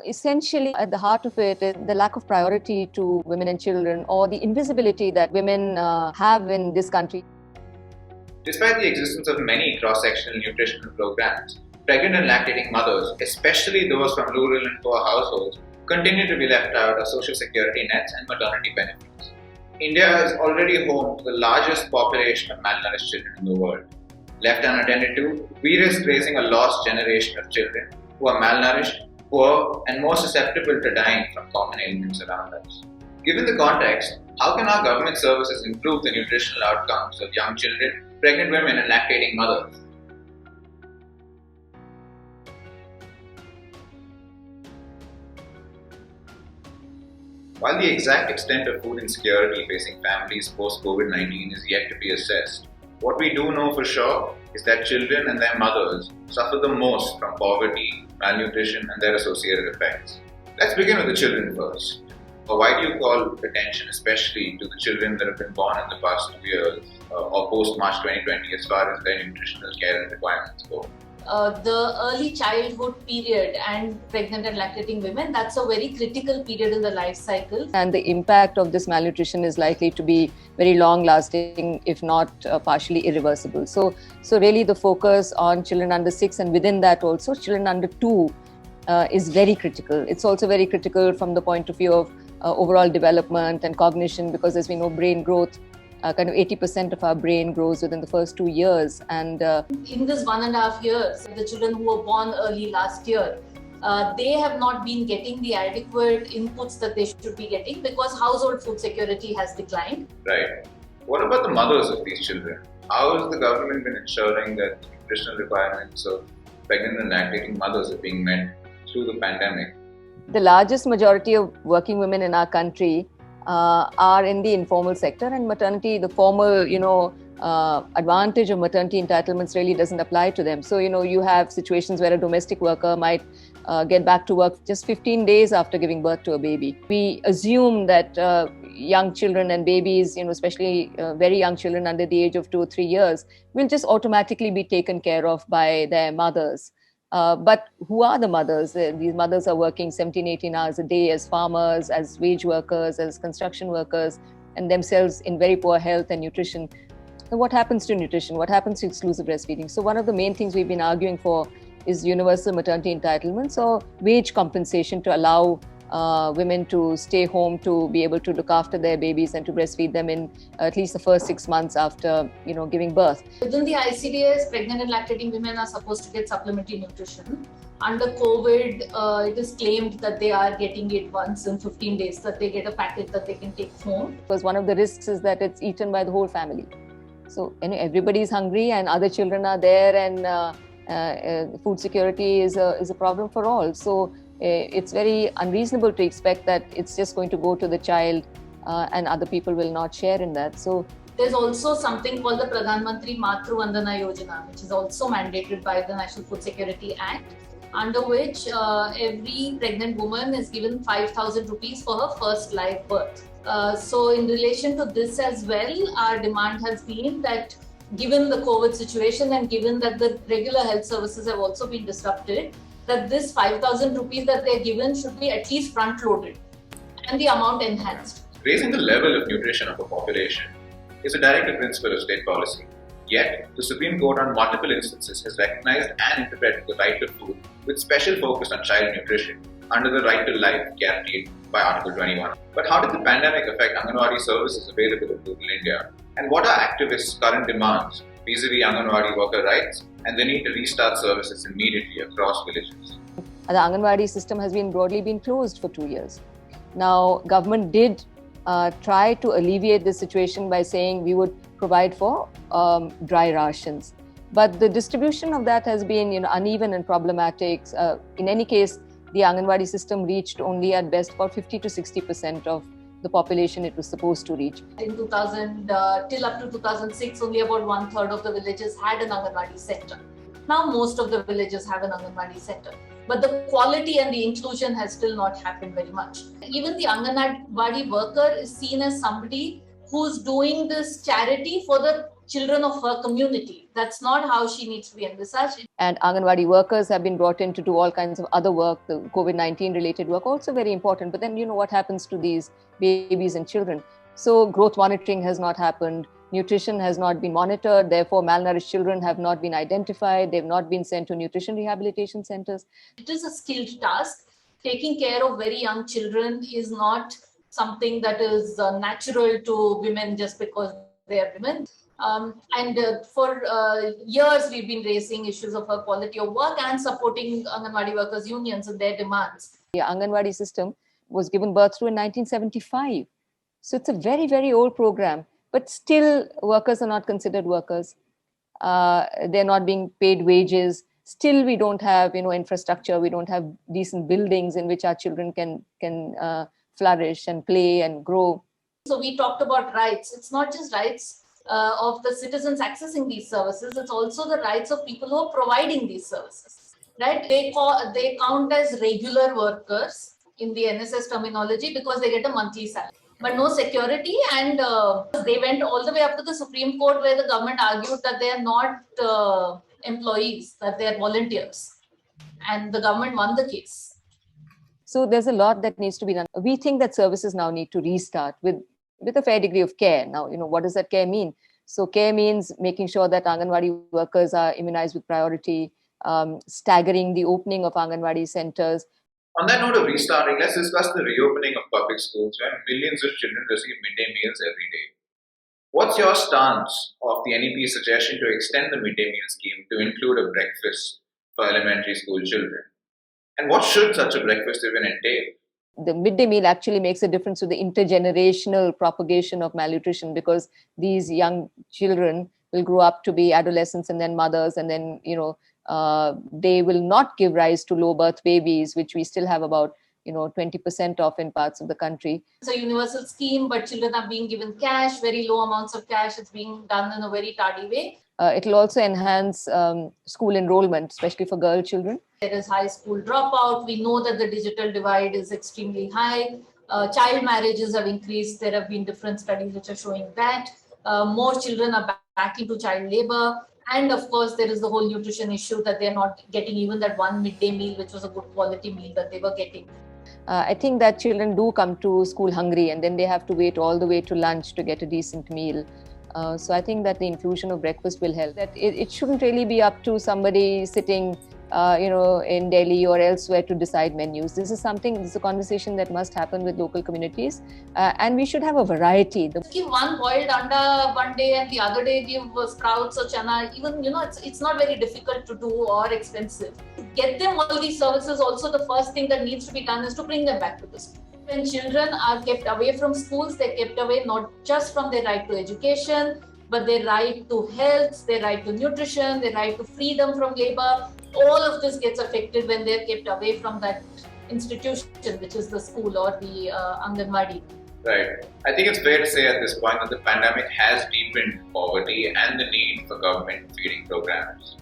Essentially at the heart of it is the lack of priority to women and children, or the invisibility that women have in this country. Despite the existence of many cross-sectional nutritional programs, pregnant and lactating mothers, especially those from rural and poor households, continue to be left out of social security nets and maternity benefits. India is already home to the largest population of malnourished children in the world. Left unattended to, we risk raising a lost generation of children who are malnourished, poor, and more susceptible to dying from common ailments around us. Given the context, how can our government services improve the nutritional outcomes of young children, pregnant women, and lactating mothers? While the exact extent of food insecurity facing families post-COVID-19 is yet to be assessed, what we do know for sure is that children and their mothers suffer the most from poverty, malnutrition, and their associated effects. Let's begin with the children first. Why do you call attention especially to the children that have been born in the past 2 years or post-March 2020 as far as their nutritional care and requirements go? The early childhood period and pregnant and lactating women, that's a very critical period in the life cycle. And the impact of this malnutrition is likely to be very long lasting, if not partially irreversible. So really the focus on children under 6, and within that also children under 2 is very critical. It's also very critical from the point of view of overall development and cognition, because as we know, brain growth, kind of 80% of our brain grows within the first 2 years. And in this 1.5 years, the children who were born early last year, they have not been getting the adequate inputs that they should be getting because household food security has declined. Right. What about the mothers of these children? How has the government been ensuring that the nutritional requirements of pregnant and lactating mothers are being met through the pandemic? The largest majority of working women in our country are in the informal sector, and maternity, the formal, advantage of maternity entitlements really doesn't apply to them. So, you have situations where a domestic worker might get back to work just 15 days after giving birth to a baby. We assume that young children and babies, especially very young children under the age of 2 or 3 years, will just automatically be taken care of by their mothers. But who are the mothers? These mothers are working 17, 18 hours a day as farmers, as wage workers, as construction workers, and themselves in very poor health and nutrition. So what happens to nutrition? What happens to exclusive breastfeeding? So one of the main things we've been arguing for is universal maternity entitlements or wage compensation to allow women to stay home to be able to look after their babies and to breastfeed them in at least the first 6 months after giving birth. Within the ICDS, pregnant and lactating women are supposed to get supplementary nutrition. Under COVID, it is claimed that they are getting it once in 15 days, that they get a packet that they can take home. Because one of the risks is that it's eaten by the whole family. So everybody is hungry and other children are there, and food security is a problem for all. So it's very unreasonable to expect that it's just going to go to the child and other people will not share in that. So there's also something called the Pradhan Mantri Matru Vandana Yojana, which is also mandated by the National Food Security Act, under which every pregnant woman is given 5,000 rupees for her first live birth. So in relation to this as well, our demand has been that given the COVID situation and given that the regular health services have also been disrupted, that this 5,000 rupees that they're given should be at least front-loaded and the amount enhanced. Raising the level of nutrition of a population is a directive principle of state policy. Yet, the Supreme Court on multiple instances has recognized and interpreted the right to food with special focus on child nutrition under the right to life guaranteed by Article 21. But how did the pandemic affect Anganwadi services available in rural India? And what are activists' current demands vis-a-vis Anganwadi worker rights and the need to restart services immediately across villages? The Anganwadi system has broadly been closed for 2 years. Now, government did try to alleviate this situation by saying we would provide for dry rations. But the distribution of that has been uneven and problematic. In any case, the Anganwadi system reached only at best about 50 to 60% of the population it was supposed to reach. In 2000, till up to 2006, only about 1/3 of the villages had an Anganwadi center. Now most of the villages have an Anganwadi center. But the quality and the inclusion has still not happened very much. Even the Anganwadi worker is seen as somebody who's doing this charity for the children of her community. That's not how she needs to be envisaged. And Anganwadi workers have been brought in to do all kinds of other work, the COVID-19 related work, also very important. But then, what happens to these babies and children? So growth monitoring has not happened. Nutrition has not been monitored. Therefore, malnourished children have not been identified. They've not been sent to nutrition rehabilitation centers. It is a skilled task. Taking care of very young children is not something that is natural to women just because they are women. For years, we've been raising issues of her quality of work and supporting Anganwadi workers' unions and their demands. The Anganwadi system was given birth to in 1975. So it's a very, very old program. But still, workers are not considered workers. They're not being paid wages. Still, we don't have, infrastructure. We don't have decent buildings in which our children can flourish and play and grow. So we talked about rights. It's not just rights of the citizens accessing these services. It's also the rights of people who are providing these services. Right? They count as regular workers in the NSS terminology because they get a monthly salary, but no security. And they went all the way up to the Supreme Court, where the government argued that they are not employees, that they are volunteers. And the government won the case. So there's a lot that needs to be done. We think that services now need to restart with a fair degree of care. Now, what does that care mean? So care means making sure that Anganwadi workers are immunized with priority, staggering the opening of Anganwadi centers. On that note of restarting, let's discuss the reopening of public schools where millions of children receive midday meals every day. What's your stance of the NEP's suggestion to extend the midday meal scheme to include a breakfast for elementary school children? And what should such a breakfast even entail? The midday meal actually makes a difference to the intergenerational propagation of malnutrition, because these young children will grow up to be adolescents and then mothers, and then, they will not give rise to low birth babies, which we still have about 20% of in parts of the country. It's a universal scheme, but children are being given cash, very low amounts of cash. It's being done in a very tardy way. It'll also enhance school enrollment, especially for girl children. There is high school dropout. We know that the digital divide is extremely high. Child marriages have increased. There have been different studies which are showing that. More children are back into child labor. And of course, there is the whole nutrition issue that they're not getting even that one midday meal, which was a good quality meal that they were getting. I think that children do come to school hungry, and then they have to wait all the way to lunch to get a decent meal. So I think that the inclusion of breakfast will help. That it shouldn't really be up to somebody sitting, in Delhi or elsewhere to decide menus. This is a conversation that must happen with local communities, and we should have a variety. Give one boiled anda one day and the other day give sprouts or chana. Even, it's not very difficult to do or expensive. To get them all these services, also the first thing that needs to be done is to bring them back to the school. When children are kept away from schools, they're kept away not just from their right to education, but their right to health, their right to nutrition, their right to freedom from labor. All of this gets affected when they're kept away from that institution, which is the school or the Anganwadi. Right. I think it's fair to say at this point that the pandemic has deepened poverty and the need for government feeding programs.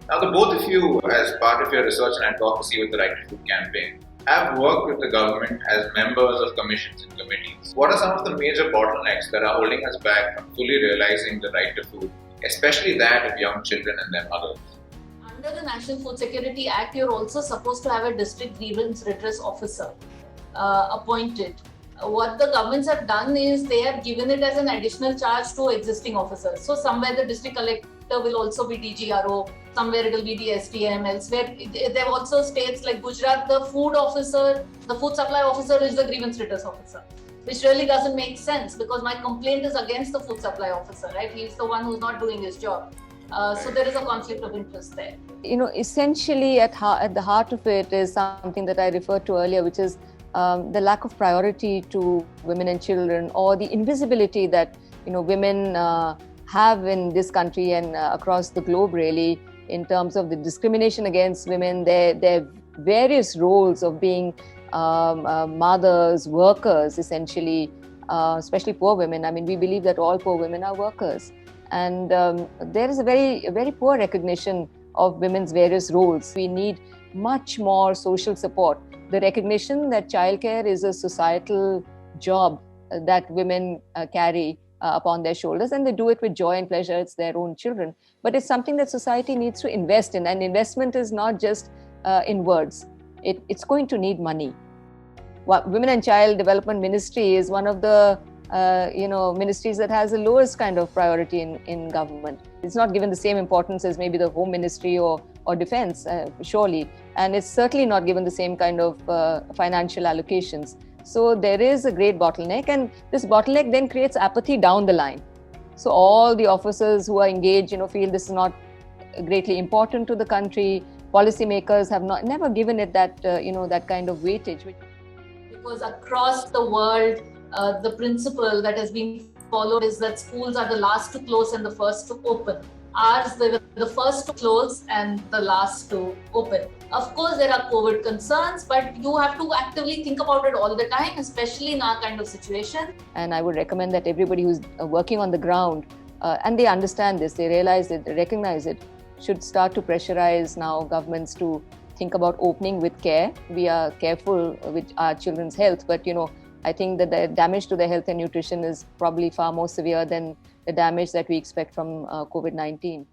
Now, the both of you, as part of your research and advocacy with the Right to Food campaign, have worked with the government as members of commissions and committees. What are some of the major bottlenecks that are holding us back from fully realizing the right to food, especially that of young children and their mothers? Under the National Food Security Act, you're also supposed to have a district grievance redress officer appointed. What the governments have done is they have given it as an additional charge to existing officers. So somewhere the district collector will also be DGRO, somewhere it will be the SDM, elsewhere. There are also states like Gujarat, the food supply officer is the grievance redress officer, which really doesn't make sense because my complaint is against the food supply officer, right? He's the one who's not doing his job. So there is a conflict of interest there. Essentially at the heart of it is something that I referred to earlier, which is the lack of priority to women and children, or the invisibility that women have in this country and across the globe, really, in terms of the discrimination against women, their various roles of being mothers, workers, essentially, especially poor women. I mean, we believe that all poor women are workers. And there is a very poor recognition of women's various roles. We need much more social support. The recognition that childcare is a societal job that women carry upon their shoulders, and they do it with joy and pleasure. It's their own children, but it's something that society needs to invest in, and investment is not just in words. It's going to need money. Women and Child Development Ministry is one of the ministries that has the lowest kind of priority in government. It's not given the same importance as maybe the Home Ministry or Defense, surely, and it's certainly not given the same kind of financial allocations. So there is a great bottleneck, and this bottleneck then creates apathy down the line. So all the officers who are engaged, feel this is not greatly important to the country. Policymakers have never given it that that kind of weightage. Because across the world, the principle that has been followed is that schools are the last to close and the first to open. Ours, they were the first to close and the last to open. Of course, there are COVID concerns, but you have to actively think about it all the time, especially in our kind of situation. And I would recommend that everybody who's working on the ground, and they understand this, they realize it, they recognize it, should start to pressurize now governments to think about opening with care. We are careful with our children's health, but I think that the damage to their health and nutrition is probably far more severe than the damage that we expect from COVID-19.